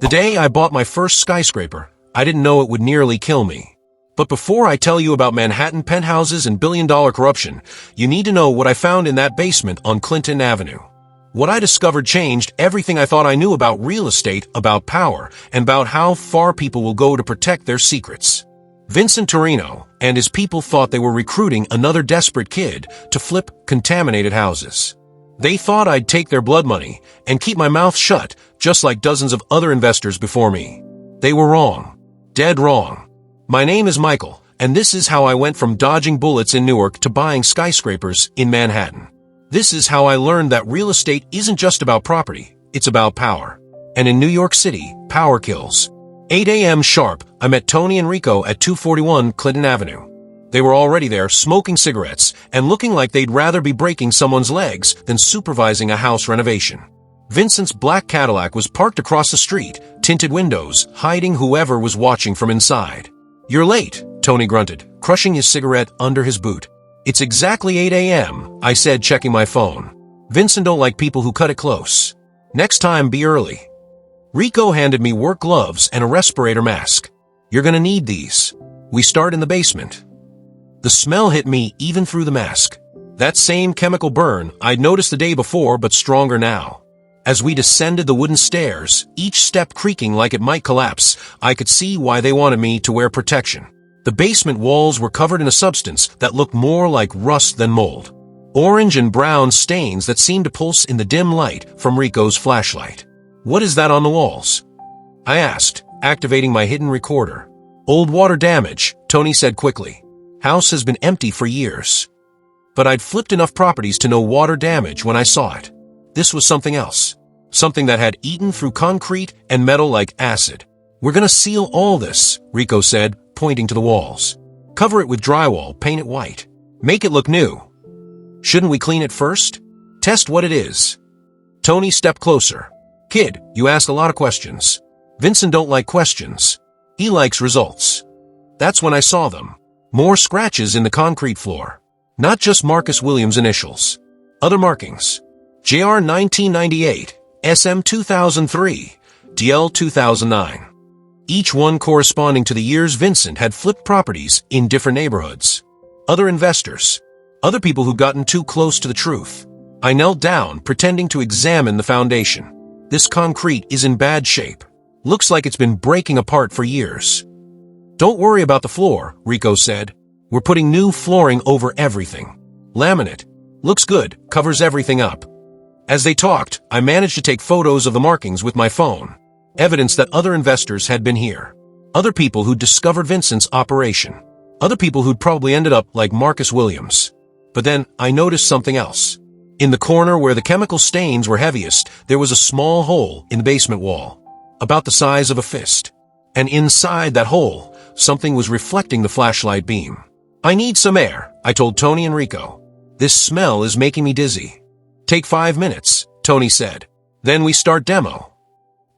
The day I bought my first skyscraper, I didn't know it would nearly kill me. But before I tell you about Manhattan penthouses and billion-dollar corruption, you need to know what I found in that basement on Clinton Avenue. What I discovered changed everything I thought I knew about real estate, about power, and about how far people will go to protect their secrets. Vincent Torino and his people thought they were recruiting another desperate kid to flip contaminated houses. They thought I'd take their blood money and keep my mouth shut, just like dozens of other investors before me. They were wrong. Dead wrong. My name is Michael, and this is how I went from dodging bullets in Newark to buying skyscrapers in Manhattan. This is how I learned that real estate isn't just about property, it's about power. And in New York City, power kills. 8 a.m. sharp, I met Tony and Rico at 241 Clinton Avenue. They were already there, smoking cigarettes and looking like they'd rather be breaking someone's legs than supervising a house renovation. Vincent's black Cadillac was parked across the street, tinted windows, hiding whoever was watching from inside. "You're late," Tony grunted, crushing his cigarette under his boot. "It's exactly 8 a.m., I said, checking my phone. Vincent don't like people who cut it close. Next time, be early. Rico handed me work gloves and a respirator mask. "You're gonna need these. We start in the basement." The smell hit me even through the mask. That same chemical burn I'd noticed the day before, but stronger now. As we descended the wooden stairs, each step creaking like it might collapse, I could see why they wanted me to wear protection. The basement walls were covered in a substance that looked more like rust than mold. Orange and brown stains that seemed to pulse in the dim light from Rico's flashlight. "What is that on the walls?" I asked, activating my hidden recorder. "Old water damage," Tony said quickly. "House has been empty for years." But I'd flipped enough properties to know water damage when I saw it. This was something else. Something that had eaten through concrete and metal like acid. "We're gonna seal all this," Rico said, pointing to the walls. "Cover it with drywall, paint it white. Make it look new." "Shouldn't we clean it first? Test what it is." Tony stepped closer. "Kid, you ask a lot of questions. Vincent don't like questions. He likes results." That's when I saw them. More scratches in the concrete floor. Not just Marcus Williams' initials. Other markings. JR 1998, SM 2003, DL 2009. Each one corresponding to the years Vincent had flipped properties in different neighborhoods. Other investors. Other people who'd gotten too close to the truth. I knelt down, pretending to examine the foundation. This concrete is in bad shape. Looks like it's been breaking apart for years. "Don't worry about the floor," Rico said. "We're putting new flooring over everything. Laminate. Looks good, covers everything up." As they talked, I managed to take photos of the markings with my phone. Evidence that other investors had been here. Other people who'd discovered Vincent's operation. Other people who'd probably ended up like Marcus Williams. But then, I noticed something else. In the corner where the chemical stains were heaviest, there was a small hole in the basement wall. About the size of a fist. And inside that hole, something was reflecting the flashlight beam. "I need some air," I told Tony and Rico. "This smell is making me dizzy." "Take 5 minutes," Tony said. "Then we start demo."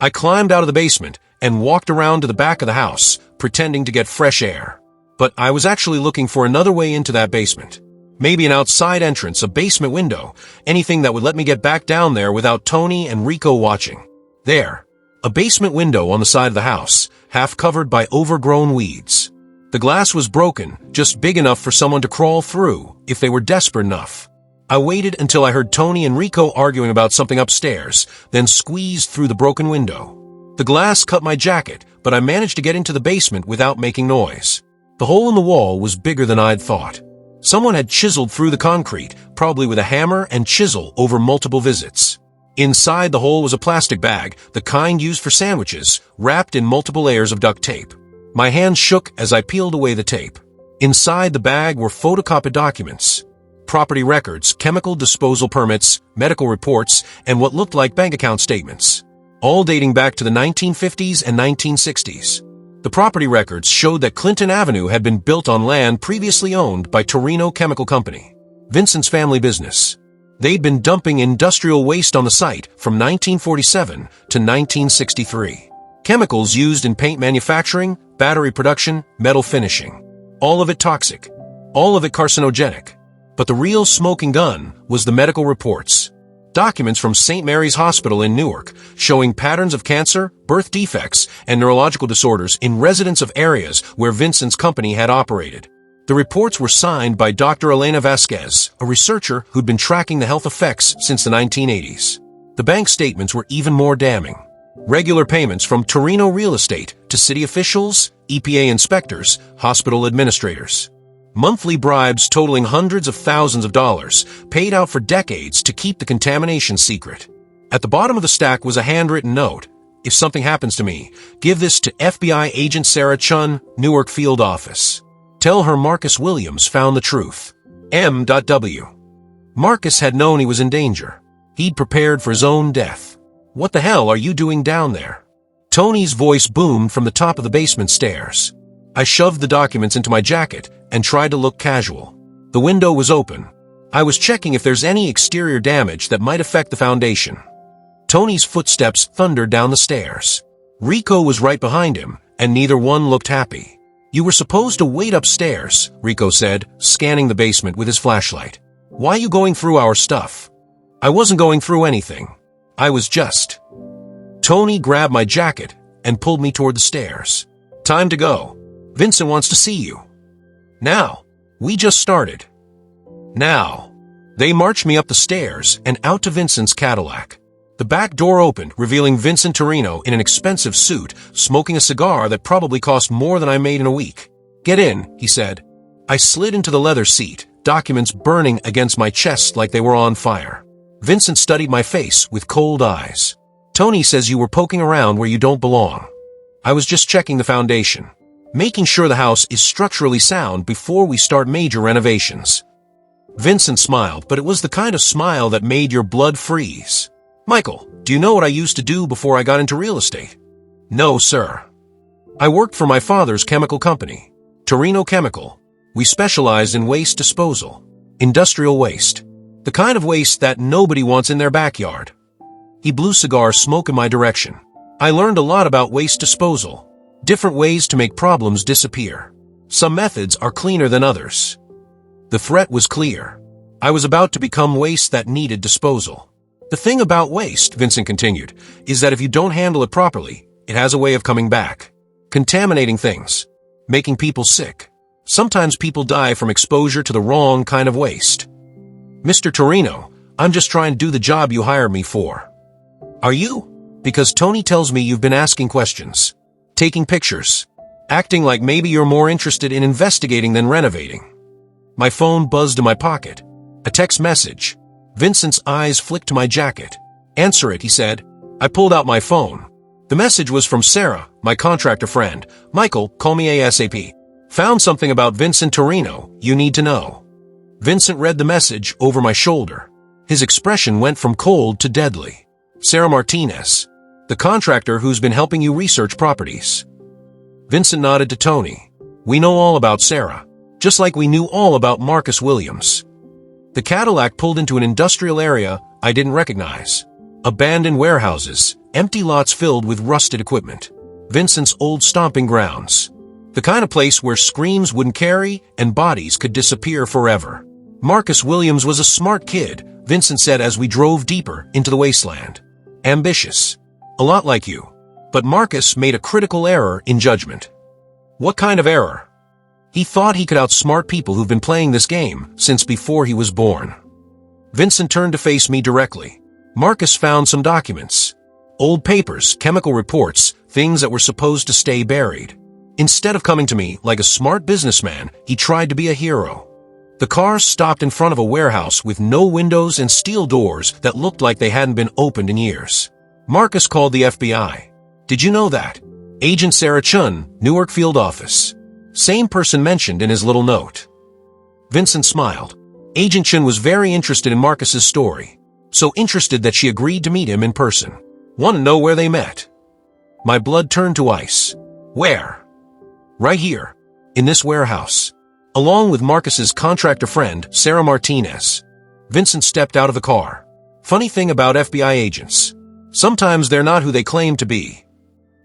I climbed out of the basement and walked around to the back of the house, pretending to get fresh air. But I was actually looking for another way into that basement. Maybe an outside entrance, a basement window, anything that would let me get back down there without Tony and Rico watching. There. A basement window on the side of the house, half covered by overgrown weeds. The glass was broken, just big enough for someone to crawl through, if they were desperate enough. I waited until I heard Tony and Rico arguing about something upstairs, then squeezed through the broken window. The glass cut my jacket, but I managed to get into the basement without making noise. The hole in the wall was bigger than I'd thought. Someone had chiseled through the concrete, probably with a hammer and chisel over multiple visits. Inside the hole was a plastic bag, the kind used for sandwiches, wrapped in multiple layers of duct tape. My hands shook as I peeled away the tape. Inside the bag were photocopied documents. Property records, chemical disposal permits, medical reports, and what looked like bank account statements. All dating back to the 1950s and 1960s. The property records showed that Clinton Avenue had been built on land previously owned by Torino Chemical Company, Vincent's family business. They'd been dumping industrial waste on the site from 1947 to 1963. Chemicals used in paint manufacturing, battery production, metal finishing. All of it toxic. All of it carcinogenic. But the real smoking gun was the medical reports. Documents from St. Mary's Hospital in Newark showing patterns of cancer, birth defects, and neurological disorders in residents of areas where Vincent's company had operated. The reports were signed by Dr. Elena Vasquez, a researcher who'd been tracking the health effects since the 1980s. The bank statements were even more damning. Regular payments from Torino real estate to city officials, EPA inspectors, hospital administrators. Monthly bribes totaling hundreds of thousands of dollars, paid out for decades to keep the contamination secret. At the bottom of the stack was a handwritten note. If something happens to me, give this to FBI agent Sarah Chun, Newark field office. Tell her Marcus Williams found the truth. M.W. Marcus had known he was in danger. He'd prepared for his own death. What the hell are you doing down there? Tony's voice boomed from the top of the basement stairs. I shoved the documents into my jacket and tried to look casual. The window was open. I was checking if there's any exterior damage that might affect the foundation. Tony's footsteps thundered down the stairs. Rico was right behind him, and neither one looked happy. You were supposed to wait upstairs, Rico said, scanning the basement with his flashlight. Why are you going through our stuff? I wasn't going through anything. I was just... Tony grabbed my jacket and pulled me toward the stairs. Time to go. Vincent wants to see you. Now. We just started. Now. They marched me up the stairs and out to Vincent's Cadillac. The back door opened, revealing Vincent Torino in an expensive suit, smoking a cigar that probably cost more than I made in a week. Get in, he said. I slid into the leather seat, documents burning against my chest like they were on fire. Vincent studied my face with cold eyes. Tony says you were poking around where you don't belong. I was just checking the foundation, making sure the house is structurally sound before we start major renovations. Vincent smiled, but it was the kind of smile that made your blood freeze. Michael, do you know what I used to do before I got into real estate? No, sir. I worked for my father's chemical company, Torino Chemical. We specialized in waste disposal, industrial waste, the kind of waste that nobody wants in their backyard. He blew cigar smoke in my direction. I learned a lot about waste disposal, different ways to make problems disappear. Some methods are cleaner than others. The threat was clear. I was about to become waste that needed disposal. The thing about waste, Vincent continued, is that if you don't handle it properly, it has a way of coming back, contaminating things, making people sick. Sometimes people die from exposure to the wrong kind of waste. Mr. Torino, I'm just trying to do the job you hired me for. Are you? Because Tony tells me you've been asking questions, taking pictures, acting like maybe you're more interested in investigating than renovating. My phone buzzed in my pocket. A text message. Vincent's eyes flicked to my jacket. Answer it, he said. I pulled out my phone. The message was from Sarah, my contractor friend. Michael, call me ASAP. Found something about Vincent Torino you need to know. Vincent read the message over my shoulder. His expression went from cold to deadly. Sarah Martinez, the contractor who's been helping you research properties. Vincent nodded to Tony. We know all about Sarah, just like we knew all about Marcus Williams. The Cadillac pulled into an industrial area I didn't recognize. Abandoned warehouses, empty lots filled with rusted equipment. Vincent's old stomping grounds. The kind of place where screams wouldn't carry and bodies could disappear forever. Marcus Williams was a smart kid, Vincent said as we drove deeper into the wasteland. Ambitious. A lot like you. But Marcus made a critical error in judgment. What kind of error? He thought he could outsmart people who've been playing this game since before he was born. Vincent turned to face me directly. Marcus found some documents. Old papers, chemical reports, things that were supposed to stay buried. Instead of coming to me like a smart businessman, he tried to be a hero. The car stopped in front of a warehouse with no windows and steel doors that looked like they hadn't been opened in years. Marcus called the FBI. Did you know that? Agent Sarah Chun, Newark field office. Same person mentioned in his little note. Vincent smiled. Agent Chun was very interested in Marcus's story. So interested that she agreed to meet him in person. Want to know where they met? My blood turned to ice. Where? Right here. In this warehouse. Along with Marcus's contractor friend, Sarah Martinez. Vincent stepped out of the car. Funny thing about FBI agents. Sometimes they're not who they claim to be.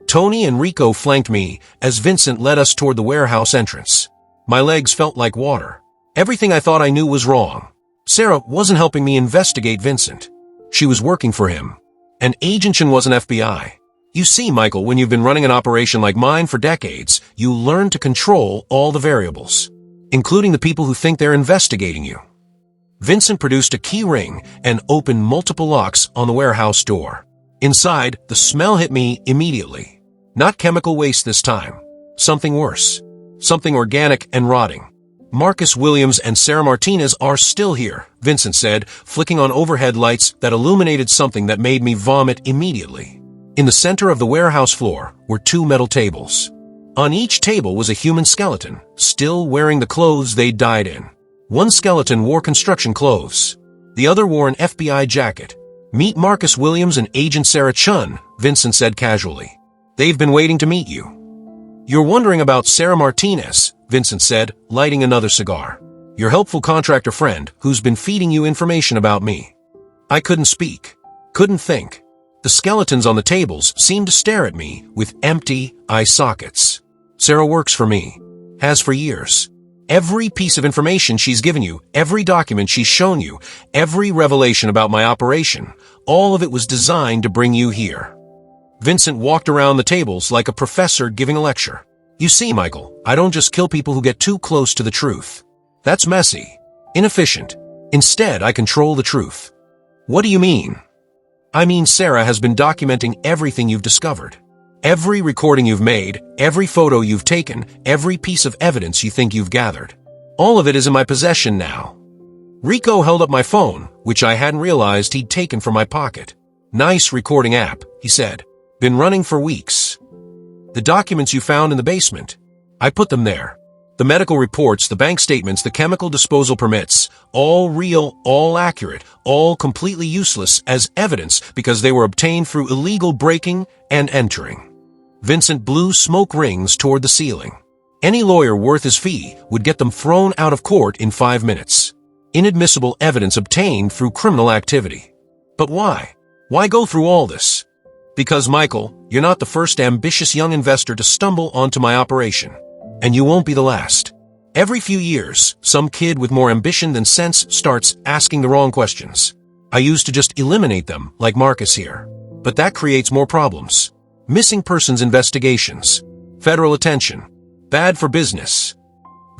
Tony and Rico flanked me as Vincent led us toward the warehouse entrance. My legs felt like water. Everything I thought I knew was wrong. Sarah wasn't helping me investigate Vincent. She was working for him. An agent wasn't FBI. You see, Michael, when you've been running an operation like mine for decades, you learn to control all the variables, including the people who think they're investigating you. Vincent produced a key ring and opened multiple locks on the warehouse door. Inside, the smell hit me immediately. Not chemical waste this time. Something worse. Something organic and rotting. Marcus Williams and Sarah Martinez are still here, Vincent said, flicking on overhead lights that illuminated something that made me vomit immediately. In the center of the warehouse floor were two metal tables. On each table was a human skeleton, still wearing the clothes they died in. One skeleton wore construction clothes. The other wore an FBI jacket. Meet Marcus Williams and Agent Sarah Chun, Vincent said casually. They've been waiting to meet you. You're wondering about Sarah Martinez, Vincent said, lighting another cigar. Your helpful contractor friend who's been feeding you information about me. I couldn't speak. Couldn't think. The skeletons on the tables seemed to stare at me with empty eye sockets. Sarah works for me. Has for years. Every piece of information she's given you, every document she's shown you, every revelation about my operation, all of it was designed to bring you here. Vincent walked around the tables like a professor giving a lecture. You see, Michael, I don't just kill people who get too close to the truth. That's messy. Inefficient. Instead, I control the truth. What do you mean? I mean Sarah has been documenting everything you've discovered. Every recording you've made, every photo you've taken, every piece of evidence you think you've gathered. All of it is in my possession now. Rico held up my phone, which I hadn't realized he'd taken from my pocket. Nice recording app, he said. Been running for weeks. The documents you found in the basement. I put them there. The medical reports, the bank statements, the chemical disposal permits, all real, all accurate, all completely useless as evidence because they were obtained through illegal breaking and entering. Vincent blew smoke rings toward the ceiling. Any lawyer worth his fee would get them thrown out of court in 5 minutes. Inadmissible evidence obtained through criminal activity. But why? Why go through all this? Because, Michael, you're not the first ambitious young investor to stumble onto my operation. And you won't be the last. Every few years, some kid with more ambition than sense starts asking the wrong questions. I used to just eliminate them, like Marcus here. But that creates more problems. Missing persons investigations. Federal attention. Bad for business.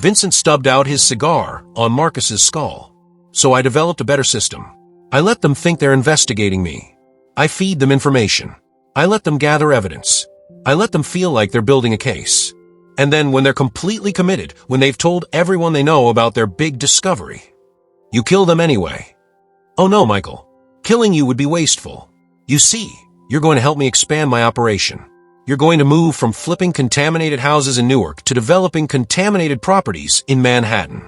Vincent stubbed out his cigar on Marcus's skull. So I developed a better system. I let them think they're investigating me. I feed them information. I let them gather evidence. I let them feel like they're building a case. And then when they're completely committed, when they've told everyone they know about their big discovery, you kill them anyway. Oh no, Michael. Killing you would be wasteful. You see, you're going to help me expand my operation. You're going to move from flipping contaminated houses in Newark to developing contaminated properties in Manhattan.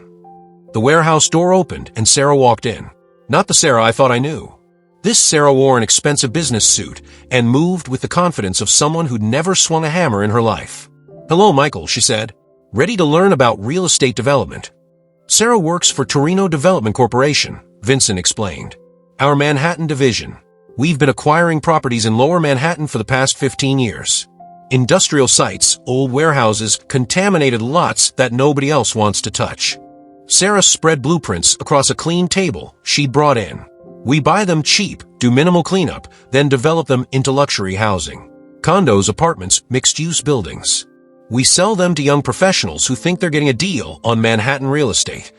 The warehouse door opened and Sarah walked in. Not the Sarah I thought I knew. This Sarah wore an expensive business suit and moved with the confidence of someone who'd never swung a hammer in her life. Hello, Michael, she said. Ready to learn about real estate development. Sarah works for Torino Development Corporation, Vincent explained. Our Manhattan division. We've been acquiring properties in Lower Manhattan for the past 15 years. Industrial sites, old warehouses, contaminated lots that nobody else wants to touch. Sarah spread blueprints across a clean table she'd brought in. We buy them cheap, do minimal cleanup, then develop them into luxury housing. Condos, apartments, mixed-use buildings. We sell them to young professionals who think they're getting a deal on Manhattan real estate.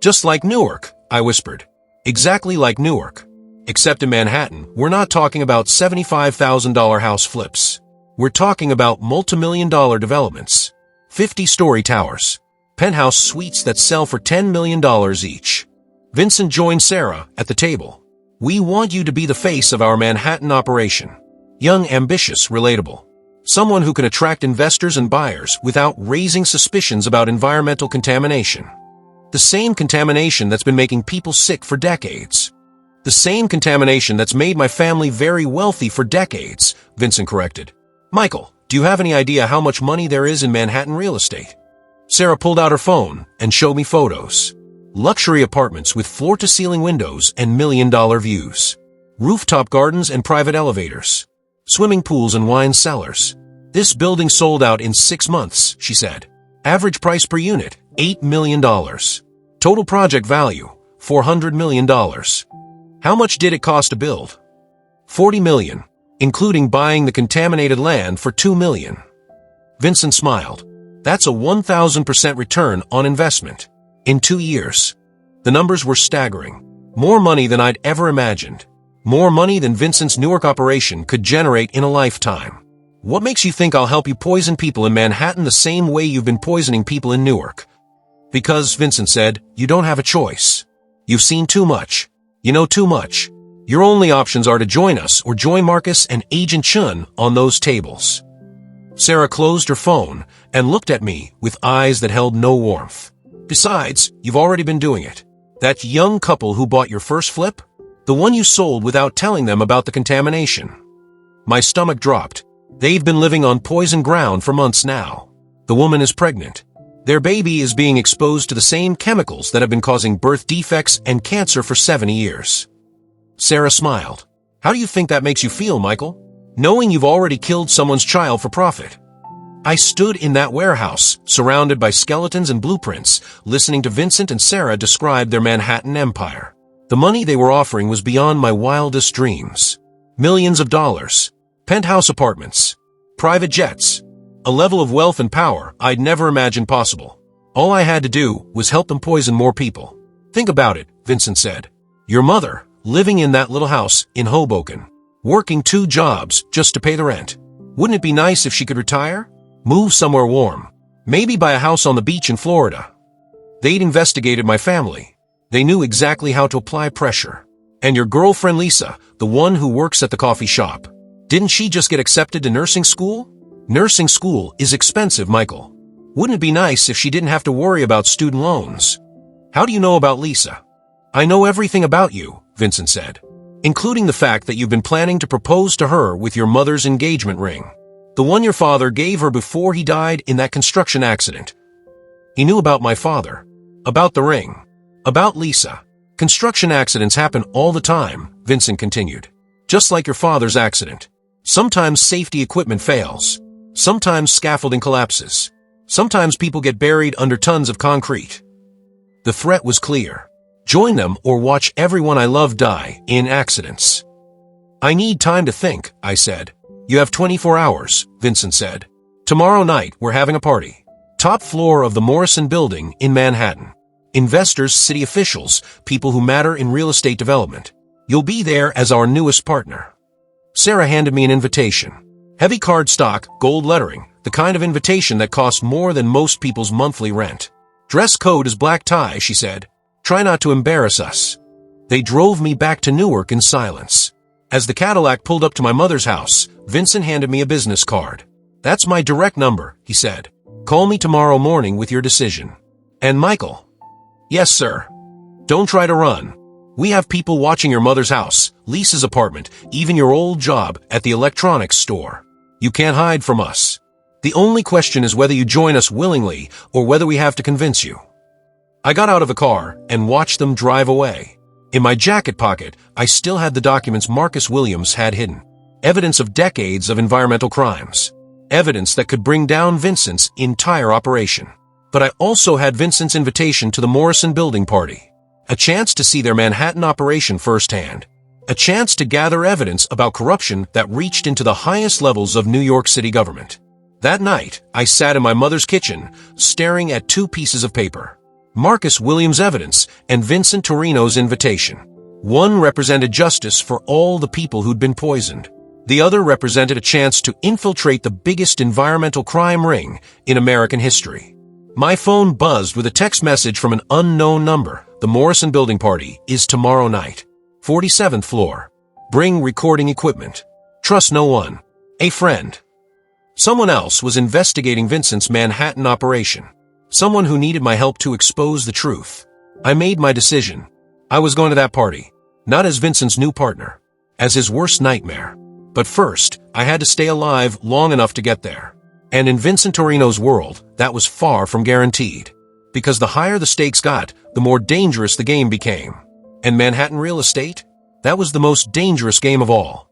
Just like Newark, I whispered. Exactly like Newark. Except in Manhattan, we're not talking about $75,000 house flips. We're talking about multi-million-dollar developments. 50-story towers. Penthouse suites that sell for $10 million each. Vincent joined Sarah at the table. We want you to be the face of our Manhattan operation. Young, ambitious, relatable. Someone who can attract investors and buyers without raising suspicions about environmental contamination. The same contamination that's been making people sick for decades. The same contamination that's made my family very wealthy for decades, Vincent corrected. Michael, do you have any idea how much money there is in Manhattan real estate? Sarah pulled out her phone and showed me photos. Luxury apartments with floor-to-ceiling windows and million-dollar views. Rooftop gardens and private elevators. Swimming pools and wine cellars. This building sold out in 6 months, she said. Average price per unit, $8 million. Total project value, $400 million. How much did it cost to build? 40 million, including buying the contaminated land for 2 million. Vincent smiled. That's a 1,000% return on investment. In 2 years. The numbers were staggering. More money than I'd ever imagined. More money than Vincent's Newark operation could generate in a lifetime. What makes you think I'll help you poison people in Manhattan the same way you've been poisoning people in Newark? Because, Vincent said, you don't have a choice. You've seen too much. You know too much. Your only options are to join us or join Marcus and Agent Chun on those tables. Sarah closed her phone and looked at me with eyes that held no warmth. Besides, you've already been doing it. That young couple who bought your first flip? The one you sold without telling them about the contamination. My stomach dropped. They've been living on poisoned ground for months now. The woman is pregnant. Their baby is being exposed to the same chemicals that have been causing birth defects and cancer for 70 years. Sarah smiled. How do you think that makes you feel, Michael? Knowing you've already killed someone's child for profit. I stood in that warehouse, surrounded by skeletons and blueprints, listening to Vincent and Sarah describe their Manhattan empire. The money they were offering was beyond my wildest dreams. Millions of dollars. Penthouse apartments. Private jets. A level of wealth and power I'd never imagined possible. All I had to do was help them poison more people. Think about it, Vincent said. Your mother, living in that little house in Hoboken. Working 2 jobs just to pay the rent. Wouldn't it be nice if she could retire? Move somewhere warm. Maybe buy a house on the beach in Florida. They'd investigated my family. They knew exactly how to apply pressure. And your girlfriend Lisa, the one who works at the coffee shop. Didn't she just get accepted to nursing school? Nursing school is expensive, Michael. Wouldn't it be nice if she didn't have to worry about student loans? How do you know about Lisa? I know everything about you, Vincent said. Including the fact that you've been planning to propose to her with your mother's engagement ring. The one your father gave her before he died in that construction accident. He knew about my father. About the ring. About Lisa. Construction accidents happen all the time, Vincent continued. Just like your father's accident. Sometimes safety equipment fails. Sometimes scaffolding collapses. Sometimes people get buried under tons of concrete. The threat was clear. Join them or watch everyone I love die in accidents. I need time to think, I said. You have 24 hours, Vincent said. Tomorrow night we're having a party. Top floor of the Morrison Building in Manhattan. Investors, city officials, people who matter in real estate development. You'll be there as our newest partner. Sarah handed me an invitation. Heavy cardstock, gold lettering, the kind of invitation that costs more than most people's monthly rent. Dress code is black tie, she said. Try not to embarrass us. They drove me back to Newark in silence. As the Cadillac pulled up to my mother's house, Vincent handed me a business card. That's my direct number, he said. Call me tomorrow morning with your decision. And Michael? Yes, sir. Don't try to run. We have people watching your mother's house, Lisa's apartment, even your old job at the electronics store. You can't hide from us. The only question is whether you join us willingly or whether we have to convince you. I got out of the car and watched them drive away. In my jacket pocket, I still had the documents Marcus Williams had hidden. Evidence of decades of environmental crimes. Evidence that could bring down Vincent's entire operation. But I also had Vincent's invitation to the Morrison Building party. A chance to see their Manhattan operation firsthand. A chance to gather evidence about corruption that reached into the highest levels of New York City government. That night, I sat in my mother's kitchen, staring at 2 pieces of paper. Marcus Williams' evidence and Vincent Torino's invitation. One represented justice for all the people who'd been poisoned. The other represented a chance to infiltrate the biggest environmental crime ring in American history. My phone buzzed with a text message from an unknown number. The Morrison Building party is tomorrow night. 47th floor. Bring recording equipment. Trust no one. A friend. Someone else was investigating Vincent's Manhattan operation. Someone who needed my help to expose the truth. I made my decision. I was going to that party. Not as Vincent's new partner. As his worst nightmare. But first, I had to stay alive long enough to get there. And in Vincent Torino's world, that was far from guaranteed. Because the higher the stakes got, the more dangerous the game became. And Manhattan real estate? That was the most dangerous game of all.